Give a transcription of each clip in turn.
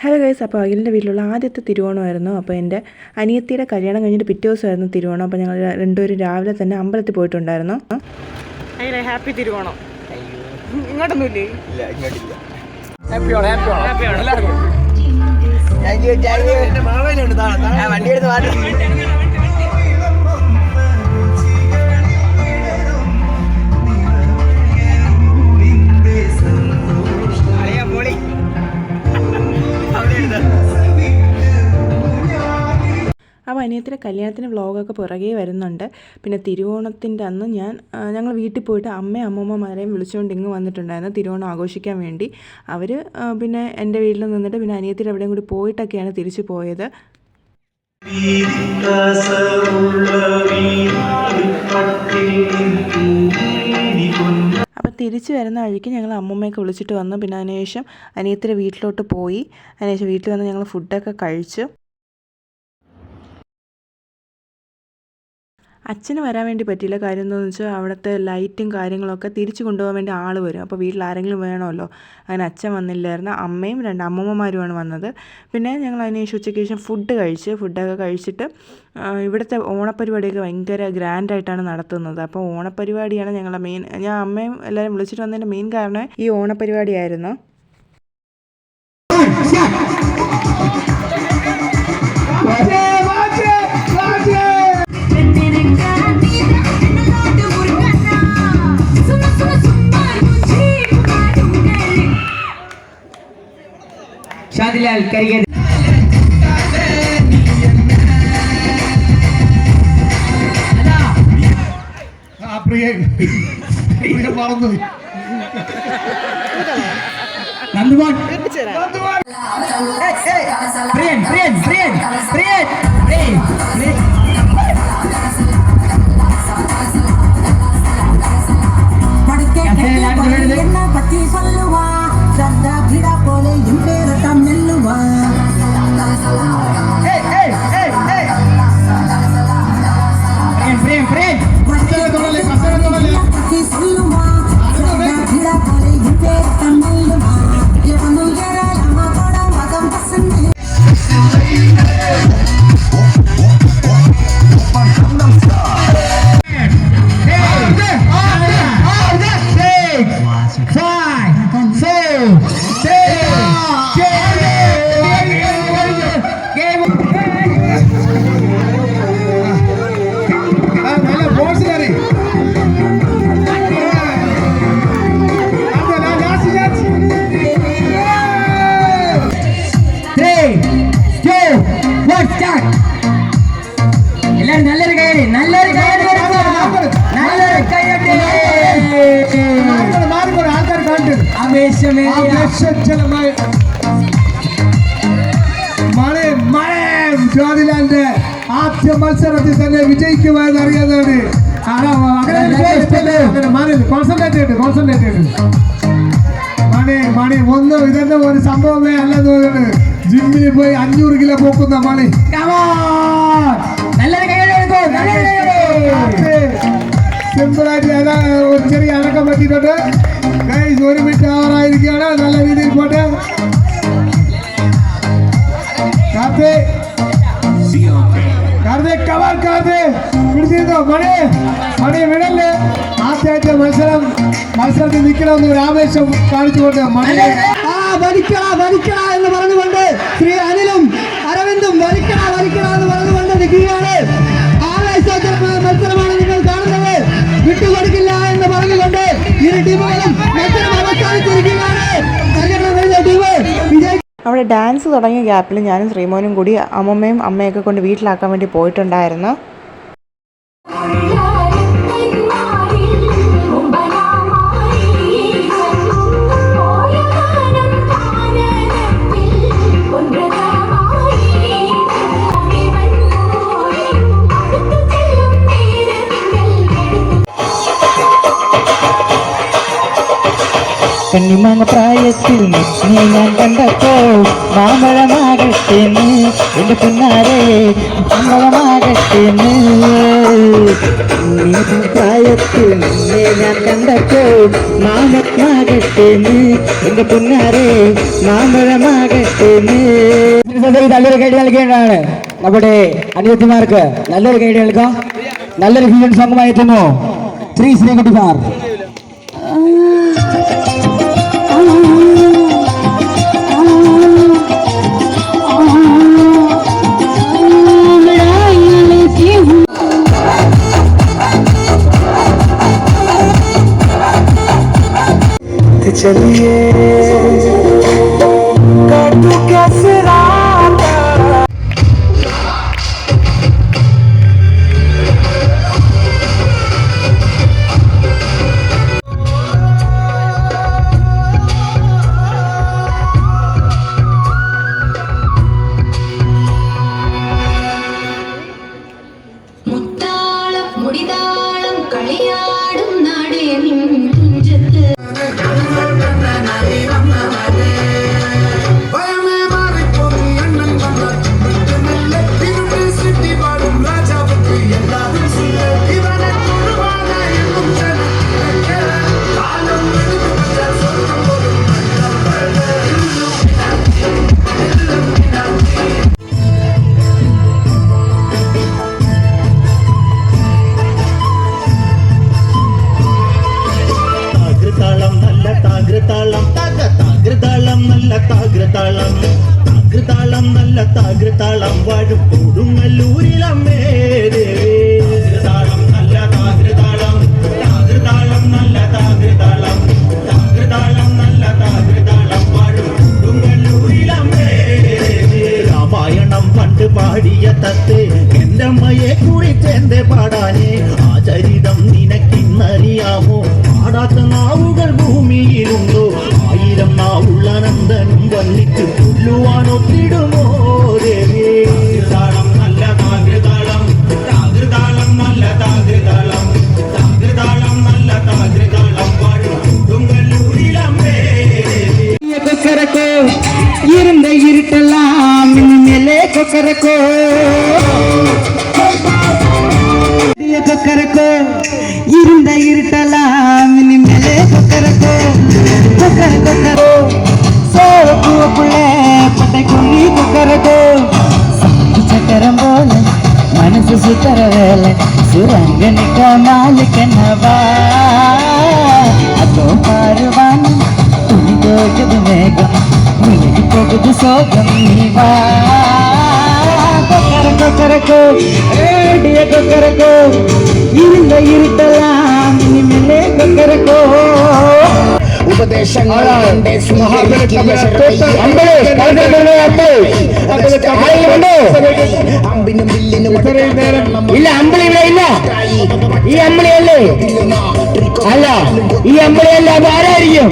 Hello guys, അപ്പോൾ അഖിലിൻ്റെ വീട്ടിലുള്ള ആദ്യത്തെ തിരുവോണമായിരുന്നു. അപ്പോൾ എൻ്റെ അനിയത്തിയുടെ കല്യാണം കഴിഞ്ഞിട്ട് പിറ്റേ ദിവസമായിരുന്നു തിരുവോണം. അപ്പോൾ ഞങ്ങൾ രണ്ടുപേരും രാവിലെ തന്നെ അമ്പലത്തിൽ പോയിട്ടുണ്ടായിരുന്നു. ഹാപ്പി തിരുവോണം. ഇങ്ങോട്ടൊന്നുമില്ലേ? ഇല്ല, ഇങ്ങോട്ടില്ല. വണ്ടി എടുത്ത് മാറ്റി. അപ്പോൾ അനിയത്തിൻ്റെ കല്യാണത്തിന് വ്ളോഗൊക്കെ പുറകെ വരുന്നുണ്ട്. പിന്നെ തിരുവോണത്തിൻ്റെ അന്ന് ഞങ്ങൾ വീട്ടിൽ പോയിട്ട് അമ്മയും അമ്മൂമ്മമാരെയും വിളിച്ചുകൊണ്ട് ഇങ്ങ് വന്നിട്ടുണ്ടായിരുന്നു തിരുവോണം ആഘോഷിക്കാൻ വേണ്ടി. അവർ പിന്നെ എൻ്റെ വീട്ടിൽ നിന്നിട്ട് പിന്നെ അനിയത്തിൻ്റെ എവിടെയും കൂടി പോയിട്ടൊക്കെയാണ് തിരിച്ചു പോയത്. അപ്പോൾ തിരിച്ചു വരുന്ന വഴിക്ക് ഞങ്ങൾ അമ്മൂമ്മയൊക്കെ വിളിച്ചിട്ട് വന്നു. പിന്നെ അതിനുശേഷം അനിയത്തിൻ്റെ വീട്ടിലോട്ട് പോയി. അതിനുശേഷം വീട്ടിൽ വന്ന് ഞങ്ങൾ ഫുഡൊക്കെ കഴിച്ചു. അച്ഛന് വരാൻ വേണ്ടി പറ്റിയില്ല. കാര്യം എന്താണെന്ന് വെച്ചാൽ അവിടുത്തെ ലൈറ്റും കാര്യങ്ങളൊക്കെ തിരിച്ചു കൊണ്ടുപോകാൻ വേണ്ടി ആൾ വരും. അപ്പോൾ വീട്ടിൽ ആരെങ്കിലും വേണമല്ലോ. അങ്ങനെ അച്ഛൻ വന്നില്ലായിരുന്നു. അമ്മയും രണ്ട് അമ്മൂമ്മമാരുമാണ് വന്നത്. പിന്നെ ഞങ്ങൾ അതിനുശേഷം ഉച്ചയ്ക്ക് ശേഷം ഫുഡൊക്കെ കഴിച്ചിട്ട് ഇവിടുത്തെ ഓണപ്പരിപാടിയൊക്കെ ഭയങ്കര ഗ്രാൻഡായിട്ടാണ് നടത്തുന്നത്. അപ്പോൾ ഓണപ്പരിപാടിയാണ് ഞങ്ങളുടെ മെയിൻ. ഞാൻ അമ്മയും എല്ലാവരും വിളിച്ചിട്ട് വന്നതിൻ്റെ മെയിൻ കാരണം ഈ ഓണപ്പരിപാടിയായിരുന്നു. ഷാദിലാൽ കരികേരി നന്ദുമോൻ പ്രിയൻ പ്രിയൻ പ്രിയൻ പ്രിയൻ என்ன பத்தி சொல்லுவா சந்தா கிடா போல என் பேரை தான் மெல்லுவா பிரேம் பிரேம் பத்தி சொல்லுவா சந்தா கிடா போல என் பேரை தான் மெல்லுவா எவனு ஏறாம போட மதம் பசங்க ഷാദിലാലിന്റെ ആദ്യ മത്സരത്തിൽ തന്നെ വിജയിക്കുവാൻ അറിയാവുന്നവര് കോൺസെൻട്രേറ്റ് മണി ഒന്നും ഇതെന്നെ ഒരു സംഭവമേ അല്ലെന്ന് തോന്നുന്നു. ജിമ്മിൽ പോയി 500 കിലോ പോക്കുന്ന മണി. സിമ്പിളായിട്ട് ഒരു ചെറിയ അടക്കം പറ്റിയിട്ടുണ്ട്. ഗൈസ് 1 മിനിറ്റ് ആവാറായിരിക്കുകയാണ്. നല്ല രീതിയിൽ പോട്ടെ. പിടിച്ചിരുന്നോ മണി വിടല്ലേ. ആദ്യമായിട്ട് മത്സരത്തിൽ നിൽക്കണമെന്ന് ഒരു ആവേശം കാണിച്ചുകൊണ്ട് മണി ഭരിക്കണ എന്ന് പറഞ്ഞുകൊണ്ട് ശ്രീ അനിലും അരവിന്ദും ഭരിക്കണ എന്ന് പറഞ്ഞുകൊണ്ട് നിൽക്കുകയാണ്. ആവേശകരമായ മത്സരമാണ് നിങ്ങൾ കാണുന്നത്. വിട്ടുകൊടുക്കില്ല എന്ന് പറഞ്ഞുകൊണ്ട് ഇരു ടീമുകളും മത്സരം അവസാനിച്ചിരിക്കുകയാണ്. അവിടെ ഡാൻസ് തുടങ്ങിയ ഗ്യാപ്പിൽ ഞാനും ശ്രീമോനും കൂടി അമ്മമ്മയും അമ്മയൊക്കെ കൊണ്ട് വീട്ടിലാക്കാൻ വേണ്ടി പോയിട്ടുണ്ടായിരുന്നു. കണ്ണിമാങ്ങ പ്രായത്തിൽ നിന്നെ ഞാൻ കണ്ടപ്പോൾ മാമ്പഴമാകട്ടേന്ന് എൻ്റെ പിന്നാരെ മാമ്പഴമാകട്ടേന്ന് പ്രായത്തിൽ നിന്നെ ഞാൻ കണ്ടപ്പോൾ മാമ്പഴമാകട്ടേന്ന് എൻ്റെ പിന്നാരെ മാമ്പഴമാകട്ടേന്ന്. നല്ലൊരു ഗൈഡ് നൽകേണ്ടതാണ് നമ്മുടെ അനുജത്തിമാർക്ക്. നല്ലൊരു ഗൈഡ് നൽകാം. നല്ലൊരു ഫീലിംഗ് സോങ്ങുമായി എത്തുന്നു ശ്രീകുട്ടിമാർ. चलिए काटू कैसे रात മുത്താളം മുടിതാളം കളിയാടും നാടേ നിൻ തുഞ്ചത്ത് താകൃതാളം നല്ല താകൃതാളം വാഴും കൊടുങ്ങല്ലൂരിലമ്മേ താകൃതാളം നല്ല താകൃതാളം താകൃതാളം നല്ല താകൃതാളം താകൃതാളം നല്ല താകൃതാളം വാഴും കൊടുങ്ങല്ലൂരിലമ്മേ. രാമായണം പണ്ട് പാടിയ തത്തെ എൻ്റെ അമ്മയെ കുറിച്ചെന്റെ പാടാനേ ആ ചരിതം നിനക്കിന്നറിയാമോ? പാടാത്ത നാവുകൾ ഭൂമിയിലുണ്ടോ? ആയിരം നാവുള്ള നന്ദനും വന്നിട്ട് കൊല്ലുവാനൊത്തിടുമോ ദേവി? താകൃതാളം നല്ല താകൃതാളം താകൃതാളം നല്ല താകൃതാളം താകൃതാളം നല്ല താകൃതാളം വാഴും കൊടുങ്ങല്ലൂരിലമ്മേ. கொக்கரக்கோ இருந்த இருட்டெல்லாம் மேலே கொக்கரக்கோ கொக்கரக்கோ இருந்த இருட்டெல்லாம் மேலே கொக்கரக்கோ கொக்கர கொக்கரோ சோழப்பூ புள்ளே பட்டை குள்ளி கொக்கரக்கோ சக்கரம் போல மனசு சுத்தர வேலை சுரங்கனிக்க மாலிக்கனவா அதோ பாருவான் துணி தோக்குது மேகம் முழுகி போகுது சோகம் நீவா கொக்கர கொக்கரக்கோ ஏடிய கொக்கரக்கோ இருந்த இருட்டலாம் இனிமேலே கொக்கரக்கோ ഉപദേശങ്ങളുടെ അമ്പിനും വില്ലിനും ഇല്ല അമ്പിളി ഇവിടെ ഇല്ല. ഈ അമ്പിളിയല്ലേ? അല്ല ഈ അമ്പിളിയല്ല. അത് ആരായിരിക്കും?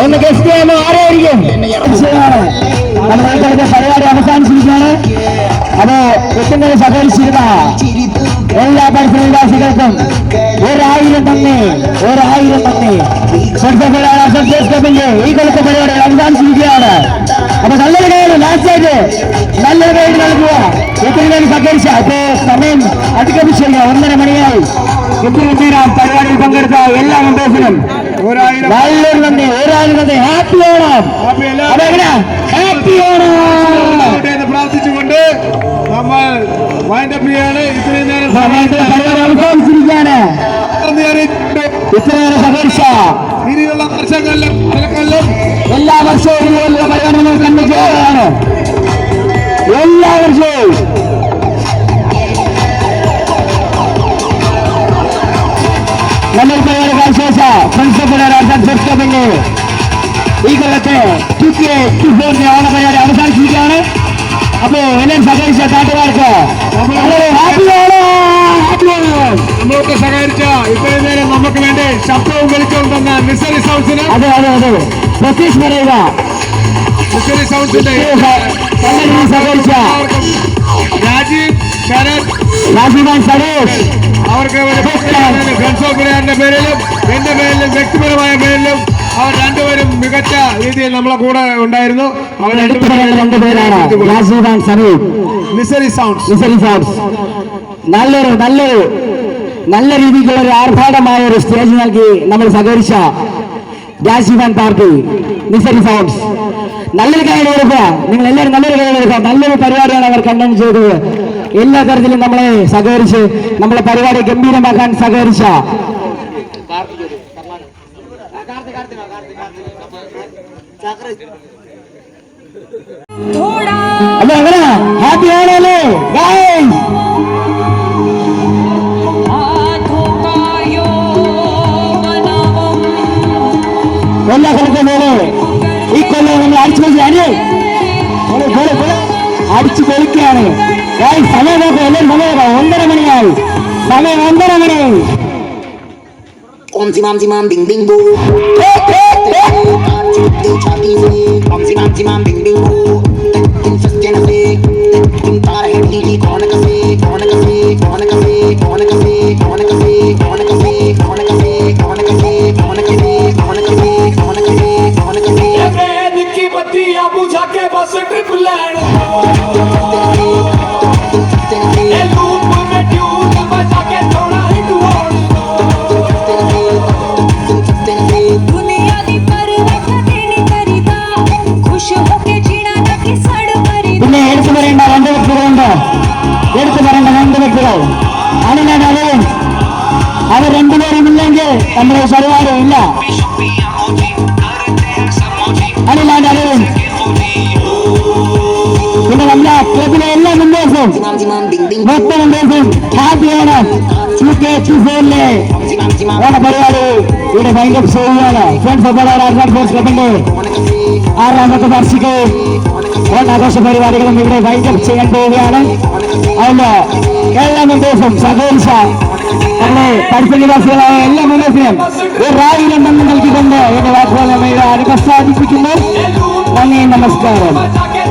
ഒന്ന് ഗസ്റ്റ് ചെയ്യാമോ? ആരായിരിക്കും? നമ്മുടെ പരിപാടി അവസാനിച്ചിരിക്കുകയാണ്. അത് എത്തുന്നത് സഹകരിച്ചിരുന്ന എല്ലാ പരിസരവാസികൾക്കും 1000 നന്ദി. 1000 നന്ദി. ഈ കൊല്ലത്തെ പരിപാടി അവസാനിച്ചിരിക്കുകയാണ്. അപ്പൊ നല്ലൊരു കൈഡ് ലാസ്റ്റായിട്ട് നല്ലൊരു കൈഡ് നൽകുക. എത്രയും സഹകരിച്ച ഇപ്പോ സമയം അതിക്രമിച്ചു 1:30 മണിയായി. ഇത്രയും നേരം പരിപാടിയിൽ പങ്കെടുത്ത എല്ലാ മെമ്പേഴ്സിനും നല്ലൊരു നന്ദി. 1000 നന്ദി. ഹാപ്പി ഓണം. അതെങ്ങനെ ഹാപ്പി ഓണം പ്രാർത്ഥിച്ചുകൊണ്ട് നമ്മൾ വൈൻഡപ്പ് ചെയ്യാണ്. ഇത്രയും നേരം പരിപാടി അവസാനിച്ചിരിക്കുകയാണ്. ഇത്രയേറെ സഹകരിച്ച ഇനിയുള്ള വർഷങ്ങളിലും എല്ലാ വർഷവും ഇതുപോലുള്ള പരിപാടി നമ്മൾ കണ്ടുചേരുകയാണ്. എല്ലാ വർഷവും നല്ലൊരു പരിപാടി കാഴ്ചവെച്ച ഫ്രണ്ട്സ് ഈ കൊല്ലത്തെ ഓണപരിപാടി അവസാനിച്ചിരിക്കുകയാണ്. അപ്പോ എല്ലാം സഹകരിച്ച നാട്ടുകാർക്ക് നമ്മളൊക്കെ സഹകരിച്ച ഇത്രയും നേരം നമുക്ക് വേണ്ടി ശബ്ദവും വിളിച്ചുകൊണ്ടുവന്ന മിസറി സൗണ്ട്സിന് അതെ അതെ അതെ പ്രത്യേകിച്ച് പറയുക മിസറി സൗണ്ട്സിന്റെ സഹകരിച്ച രാജീവ് ശരത് രാജീവൻ സരേഷ് അവർക്ക് ഫ്രണ്ട്സ് ഓഫ് മലയാറിന്റെ പേരിലും എന്റെ പേരിലും വ്യക്തിപരമായ പേരിലും അവർ രണ്ടുപേരും മികച്ച രീതിയിൽ നമ്മളെ കൂടെ ഉണ്ടായിരുന്നു. അവർ എടുത്തു പറയേണ്ട രണ്ടുപേരാണ് രാജീവൻ സനൂപ് മിസറി സൗണ്ട്സ്. നല്ല രീതിക്കുള്ള ഒരു ആർഭാടമായ ഒരു സ്റ്റേജ് നൽകി നമ്മൾ സഹകരിച്ച രാജീവൻ പാർട്ടി മിസറി സൗണ്ട്സ്. നല്ലൊരു കാര്യം കൊടുക്കുക, നിങ്ങൾ എല്ലാവരും നല്ലൊരു കാര്യം കൊടുക്കുക. നല്ലൊരു പരിപാടിയാണ് അവർ കണ്ടം ചെയ്തത്. എല്ലാ തരത്തിലും നമ്മളെ സഹകരിച്ച് നമ്മളെ പരിപാടി ഗംഭീരമാക്കാൻ സഹകരിച്ച അല്ല അങ്ങനെ ഹാപ്പി ആണല്ലേ എല്ലാ കൊല്ലത്തെ പോലെ ഈ കൊല്ലം നമ്മൾ അടിച്ചു പൊളിക്കുകയാണ്. സമയം നോക്കുക, എല്ലാവരും സമയം 1:30 മണിയായി. സമയം 1:30 മണിയായി. Om zimam zimam ding ding boo. Om zimam zimam ding ding boo. Tekin sasjana se, tekin tar hai dili kaun kase, kaun kase, kaun kase, kaun kase, kaun kase, kaun kase, kaun kase, kaun kase, kaun kase, kaun kase, kaun kase, kaun kase. Red की बत्तियां बुझा के बस trip land ये loop में tune बजा के थोड़ा हिट होड़ दुनिया दी परवाह नहीं करीदा खुश होके जीना ना कि सड़ मरी പിന്നെ എടുത്തു പറയേണ്ട രണ്ട് വ്യക്തികളുണ്ട്. അനിലാണ്ടാലും അവർ രണ്ടുപേരും ഇല്ലെങ്കിൽ നമ്മുടെ പരിപാടി ഇല്ല. അനിലാണ്ടാലും പിന്നെ നമ്മുടെ ക്ലബിലെ എല്ലാ മെമ്പേഴ്സും Zimam zimam ding ding. മൊത്തം മെമ്പേഴ്സും ഹാപ്പിയാണ്. ഓണപരിപാടി ഇവിടെ വൈൻഡപ്പ് ചെയ്യുകയാണ്. ഫ്രണ്ട്സ് ഓഫ് സ്പോർട്സ് ക്ലബിന്റെ 6ാമത്തെ വാർഷിക ഓണാഘോഷ പരിപാടികളും ഇവിടെ വൈൻഡപ്പ് ചെയ്യാൻ പോവുകയാണ്. അതുകൊണ്ട് എല്ലാ മെമ്പേഴ്സും സഹകരിച്ച നമ്മുടെ പരിസ്ഥിതി നിവാസികളായ എല്ലാ മെമ്പേഴ്സിനും ഒരു റായിരം നന്ദി നൽകിക്കൊണ്ട് എന്റെ വാക്കുകൾ നമ്മെ അനുപ്രസാദിപ്പിക്കുന്നു. നന്ദി, നമസ്കാരം. बजा के